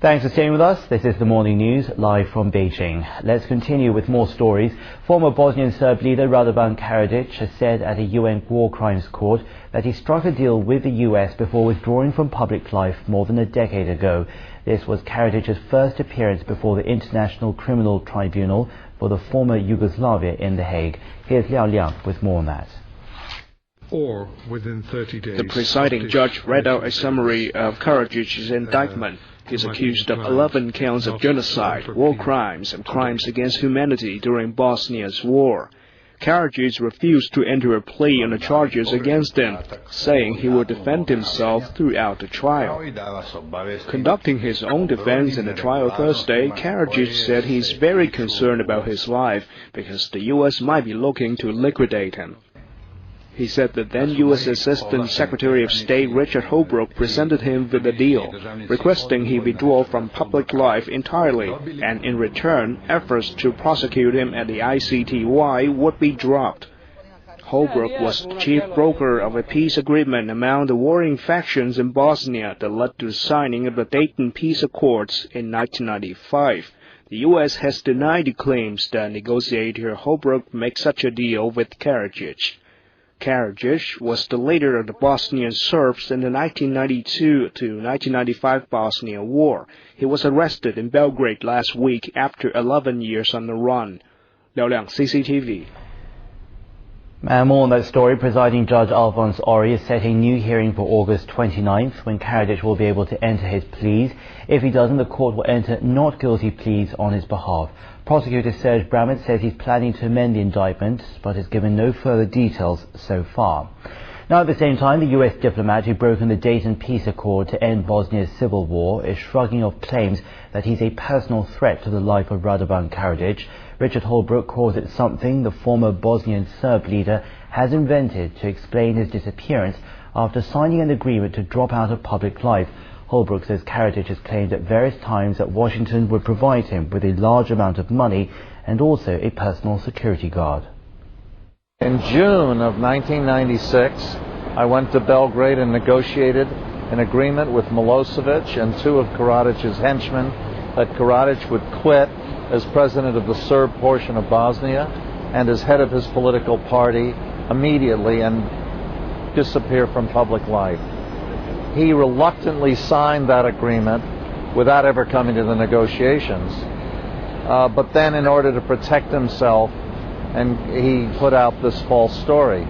Thanks for staying with us. This is the Morning News, live from Beijing. Let's continue with more stories. Former Bosnian Serb leader Radovan Karadzic has said at a UN War Crimes Court that he struck a deal with the US before withdrawing from public life more than a decade ago. This was Karadzic's first appearance before the International Criminal Tribunal for the former Yugoslavia in The Hague. Here's Liao Liang with more on that. Or within 30 days. The presiding judge read out a summary of Karadzic's indictment. He is accused of 11 counts of genocide, war crimes, and crimes against humanity during Bosnia's war. Karadzic refused to enter a plea on the charges against him, saying he would defend himself throughout the trial. Conducting his own defense in the trial Thursday, Karadzic said he is very concerned about his life because the U.S. might be looking to liquidate him. He said that then U.S. Assistant Secretary of State Richard Holbrooke presented him with a deal, requesting he withdraw from public life entirely, and in return, efforts to prosecute him at the ICTY would be dropped. Holbrooke was the chief broker of a peace agreement among the warring factions in Bosnia that led to the signing of the Dayton Peace Accords in 1995. The U.S. has denied the claims that negotiator Holbrooke made such a deal with Karadzic. Karadzic was the leader of the Bosnian Serbs in the 1992 to 1995 Bosnia War. He was arrested in Belgrade last week after 11 years on the run. Liao Liang, CCTV. And more on that story, Presiding Judge Alphonse Ori is setting a new hearing for August 29th when Karadzic will be able to enter his pleas. If he doesn't, the court will enter not guilty pleas on his behalf. Prosecutor Serge Bramett says he's planning to amend the indictment, but has given no further details so far. Now, at the same time, the US diplomat who broke the Dayton Peace Accord to end Bosnia's civil war is shrugging off claims that he's a personal threat to the life of Radovan Karadzic. Richard Holbrooke calls it something the former Bosnian Serb leader has invented to explain his disappearance after signing an agreement to drop out of public life. Holbrooke says Karadzic has claimed at various times that Washington would provide him with a large amount of money and also a personal security guard. In June of 1996, I went to Belgrade and negotiated an agreement with Milosevic and two of Karadzic's henchmen that Karadzic would quit as president of the Serb portion of Bosnia and as head of his political party immediately and disappear from public life. He reluctantly signed that agreement without ever coming to the negotiations. But then in order to protect himself, and he put out this false story.